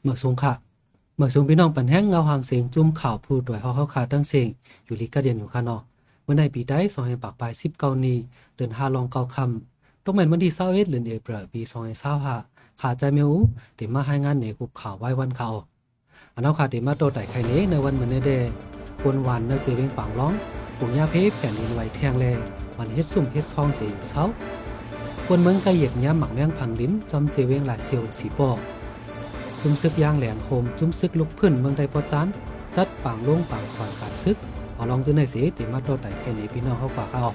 เมื่อสงค่ะเมื่อสงพี่น้องปันแห้งเงาหางเสียงจุ่มข่าวผู้ด้วยเฮาขาตั้งเสียงอยู่ลีกาเดียนอยู่ค่ะเนาะเมื่อในปีได้2ให้ปากปลาย19นี้เดือน5ลองเก้าคำตกแม่นวันที่21เดือนเอพฤลปี2025ขาใจแมวติมาให้งานในหุบข่าวไว้วันเขาอันเอาขาติมาโตไต่ไข่เนในวันมื้อนี้เด้กวนวันเนเจเวงปังร้องปุญญาเพแผ่นดินไหวแทงแลวันเฮ็ดซุ่มเฮ็ดซองเสียอยู่เช้าคนเมืองไกเหยียกย้ำหมักแมงพังลิ้นจอมเจเวงหลายเซียวสีปอจุ่มซึกย่างแหลมโคมจุ่มซึกลุกพื้นเมืองใดปอจานจัดปางลงปางสอนการซึกเอาลองซื้อในสีติมาโตไต่ไข่เนพี่น้องเขาฝากเอา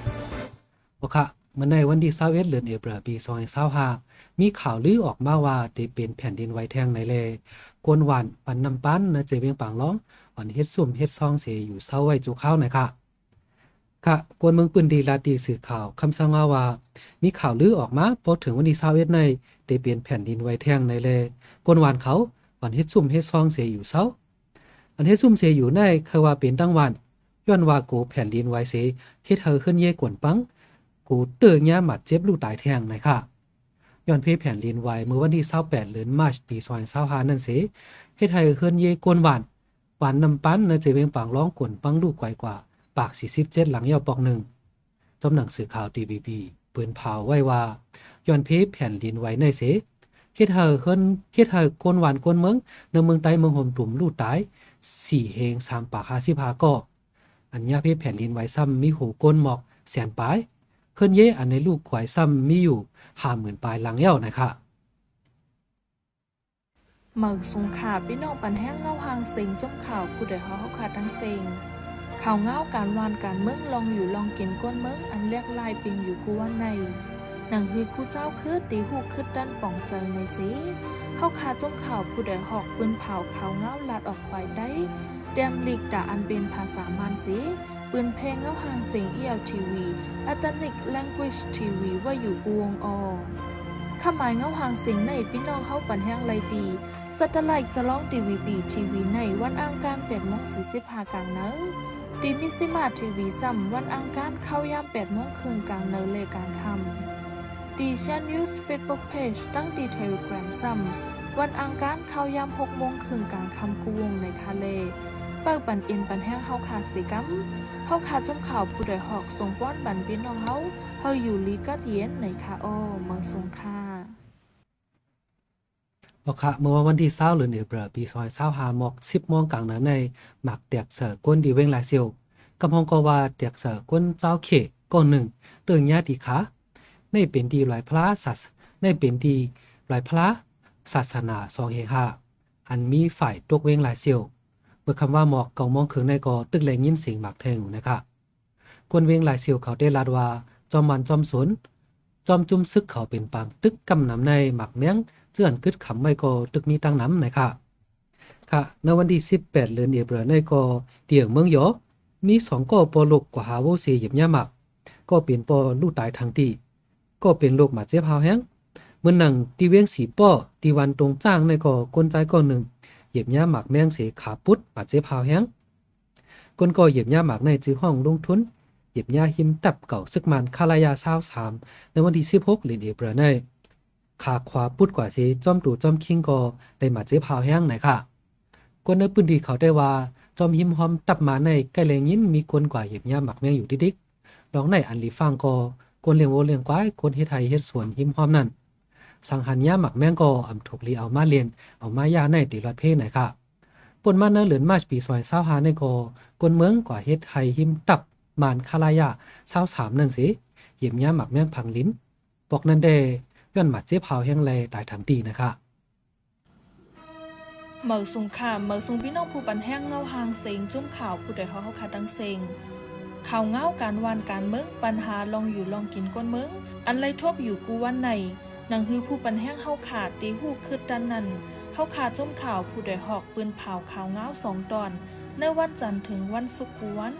บ่ค่ะเมื่อในวันที่21เดือนเอพฤลปี2025มีข่าวลือออกมาว่าจะเป็นแผ่นดินไหวแทงในเลกวนหวานปันน้ำปั้นนะเจเวียงปางร้องวันเฮ็ดซุ่มเฮ็ดซองเสอยู่เศร้าไว้จูข้าวหน่อยค่ะค่ะกวนเมืองปืนดีลาตีสื่อข่าวคำสั่งว่ามีข่าวลือออกมาพอถึงวันที่21ในจะเป็นแผ่นดินไหวแทงในเลกวนหวานเขาวันเฮ็ดซุ่มเฮ็ดซองเสอยู่เศร้าวันเฮ็ดซุ่มเสอยู่ในคือว่าเป็นตั้งวันย้อนว่ากูแผ่นดินไหวเสเฮ็ดเฮอขึ้นเย่กวนปังกูเตื้อญ่าหมัดเจ็บลูกตายแทงหน่อยค่ะย้อนเพแผ่นดินไหวเมื่อวันที่28เดือนมาร์ชปี2025นั่นเสเฮ็ดให้ขึ้นเย่กวนหวานน้ำปั้นเนเจเวงปางร้องกวนปังลูกไกวกว่าปาก47หลังยาวปอกหนึ่งจอมหนังสือข่าว TVB ปืนเผาไว้ว่าย้อนเพแผ่นดินไหวในเสเฮ็ดให้กวนหวานกวนเมืองในเมืองใต้เมืองห่มตุ่มลูกตาย4เฮง3ปาก55ก็อันยาเพแผ่นดินไหวซ้ำมีหูก้นหมอกแสนปลายเพิ่นเย่อันในลูกควายซ้ำมีอยู่50,000ปลายหลังเย้านะคะหมึกสงขาพี่น้องปันแห้งเงาหางเสียงจมข่าวผู้ใดเขาขาดทั้งเสียงข่าวเงาการวานการเมืองลองอยู่ลองกินก้นเมืองอันเรียกลายเป็นอยู่กูวันในหนังฮือคู่เจ้าคือตีหูคือด้านป่องใจในสีเขาขาดจมข่าวผู้ใดหอกปืนเผาข่าวเงาลาดออกไฟได้เดมลิกด่าอันเป็นภาษามานสีปืนเพลงเงาหางเสียงELTV Ethnic Language TV ว่าอยู่กูวงอข้าหมายเงาหางเสียงในพี่น้องเข้าปันแห้งไรดีสัตไลท์จะร้องทีวีในวันอังคาร8:45กลางเนื้อดีมิซิมาทีวีซ้ำวันอังคารเข้ายาม8:30กลางเนื้อเลยกลางค่ำดีแชนนิวส์เฟซบุ๊กเพจตั้งดีเทเลกราฟซ้ำวันอังคารเข้ายาม6:30กลางค่ำกูวงในคาเลเปิดปันอินปันแห้งเฮาขาดสิกัมเฮาขาดจมข่าวผู้ใดหอกส่งป้อนบันพี่น้องเฮาอยู่ลีกัดเย็นในคาโอเมืองสงขลาบอกค่ะเมื่อวันที่20เดือนเอพฤลปี2025หมอก10โมงกลางนั้นในหมักแตกเสือก้นดีเว้งหลายเซียวกำพองก็ว่าแตกเสือก้นเจ้าเขก้นหนึ่งเตือนญาติขาในเป็นดีหลายพระในเป็นดีหลายพระศาสนา2เฮง5อันมีฝ่ายตกเว้งหลายเซียวเมื่อคำว่าหมอกเก่ามองคืนในก็ตึกแรงยินเสียงหมักแทงนะคะกวนเว้งหลายเซียวเขาได้ลาดว่าจอมมันจอมสวนจอมจุ่มซึกเขาเป็นปางตึกกำนำในหมักเมียงเจื่อนกึดขำไม่ก็ตึกมีตั้งน้ำนะคะค่ะในวันที่18เดือนเอพฤลในก็เตียงเมืองหยอมี2ก็ปอลกกว่าหาโวเสียหยิบย่าหมักก็เป็นปอลูกตายทางตีก็เป็นโรคหมาเจ็บหาวแห้งเมื่อหนังตีเวียงสีป้อตีวันตรงจ้างในก็กลใจก็หนึ่งเหยียบย่าหมักแมงเสียขาปุดหมาเจ็บหาวแห้งคนก็เหยียบย่าหมักในจื้อห้องลงทุนเหยียบย่าหิมตับเก่าซึกมันคาลายา23ในวันที่16เดือนเอพฤลในขาขวาปุดกว่าสิจอมตู่จอมคิงก็ได้มาเจ็บหาวแห้งไหนค่ะคนในพื้นที่เขาได้ว่าจอมหิมหอมตับมาในใกล้แรงยินมีคนกว่าเหยียบย่าหมักแมงอยู่ดิกๆลองในอันลีฟังก็คนเลี้ยงโวเลี้ยงควายคนเฮ็ดไทยเฮ็ดสวนหิมหอมนั่นสังหันย่าหมักแมงก็อำถูกลีเอามาเลียนเอามายาในติรอดเพไหนค่ะปนมาเนเหลือนมาปี2025ในก็คนเมืองกว่าเฮ็ดไทยหิมตับมานคาลายา23นั่นสิเหยียบย่าหมักแมงพังลิ้นบอกนั่นเด้ย้อนหมัดเจ็บเผาแห้งแลตายทันทีนะคะเมืองสงขลาเมืองสงพี่น้องผู้ปันแห้งเงาหางเสียงจุ่มข่าวผู้ใดเขาขาดทั้งเสียงข่าวเงาการวานการเมืองปัญหาลองอยู่ลองกินก้นเมืองอันไรทบอยู่กูวันในหนังฮือผู้ปันแห้งเฮาขาดตีหูคืดด้านนั้นเฮาขาดจุ่มข่าวผู้ใดหอกปืนเผาข่าวเงา2 ตอนในวันจันทร์ถึงวันศุกร์กูวัน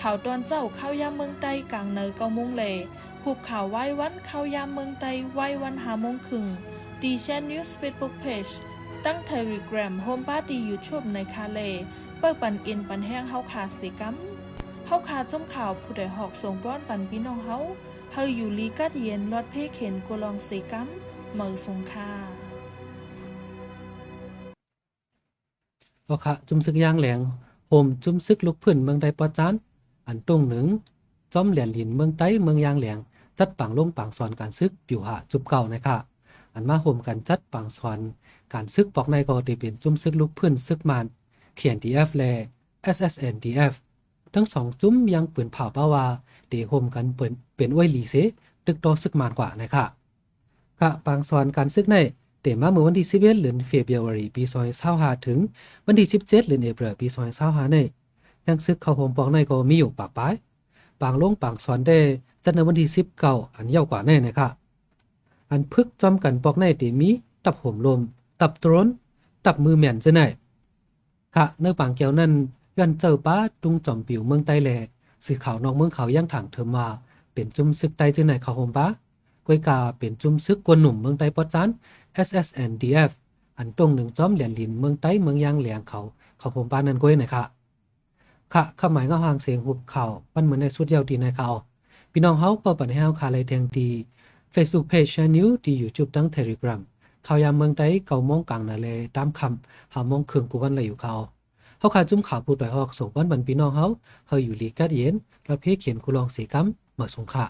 ข่าวตอนเจ้าเข้ายามเมืองใต้กลางเนย9 โมงเลหุบข่าวไหว้วันเข้ายามเมืองใต้ไหว้วัน5 โมงครึ่งดีแชนนิวส์เฟซบุ๊กเพจตั้งเทเลกราฟโฮมปาร์ตี้ยูทูบในคาเลเปิดปันอินปันแห้งเฮาขาดสิกัมเฮาขาดจมข่าวผู้ใดหอกส่งป้อนปันพี่น้องเฮาอยู่ลีกัดเย็นรอดเพเข็นกุลองสิกัมเมืองสงขลา ก็ค่ะจุ่มซึกย่างแหลงโฮมจุ่มซึกลุกพื้นเมืองใดปอจานอันตรงหนึ่งจอมเหรียญหลินเมืองใต้เมืองยางแหลงจัดปังลงปังสอนการซึกปิวหะจุบเก่านะคะอันมาโฮมกันจัดปังสอนการซึกปอกในก็ได้เป็นจุ่มซึกลุกพื้นซึกมันเขียน DF และ SSNDF ทั้งสองจุ่มยังปืนเผาป้าวาเดโฮมกันเป็นอ้วยหลีเสตึกโตซึกมันกว่านะคะกะปังสอนการซึกในเตมาเมื่อวันที่11เดือนเฟบรุรีปี2025ถึงวันที่17เดือนเอพริลปี2025ในยังซึกเข้าโฮมปอกในก็มีอยู่ปากปลายปางลงปางสอนได้จัดในวันที่19อันยาวกว่าแน่นะคะอันพึกจอมกันปอกในเตมีตับโหมลมตับโตรนตับมือแม่นจะไหนค่ะในปางแก้วนั้นย้อนเจอป้าตุงจอมปิวเมืองใต้แลสื่อข่าวนอกเมืองเขาย่างถังเถิมว่าเป็นจุ่มซึกใต้จะไหนเขาโฮมป้ากวยกาเป็นจุ่มซึกกวนหนุ่มเมืองใต้ปอจาน SSNDF อันตรงหนึ่งจอมเหรียญลินเมืองใต้เมืองยางแหลงเขาโฮมป้านั้นกวยนะคะค่ะคำหมายเงาหางเสียงหุบเข่าปั้นเหมือนในสุดยาวดีในเขาพี่น้องเฮาเปิดปัญหาคาเลยแทงดี Facebook Page Channel ดี YouTube ตั้ง Telegram ข่าวยามเมืองใต้เก่ามองกลางนาเลตามคำหามองเครื่องกูวันเลยอยู่เขาขาจุ่มข่าวพูดไปออกสู่วันบันพี่น้องเฮาอยู่ลีกัดเย็นแล้วเพียเขียนกูลองสีกัมเมื่อสงค่ะ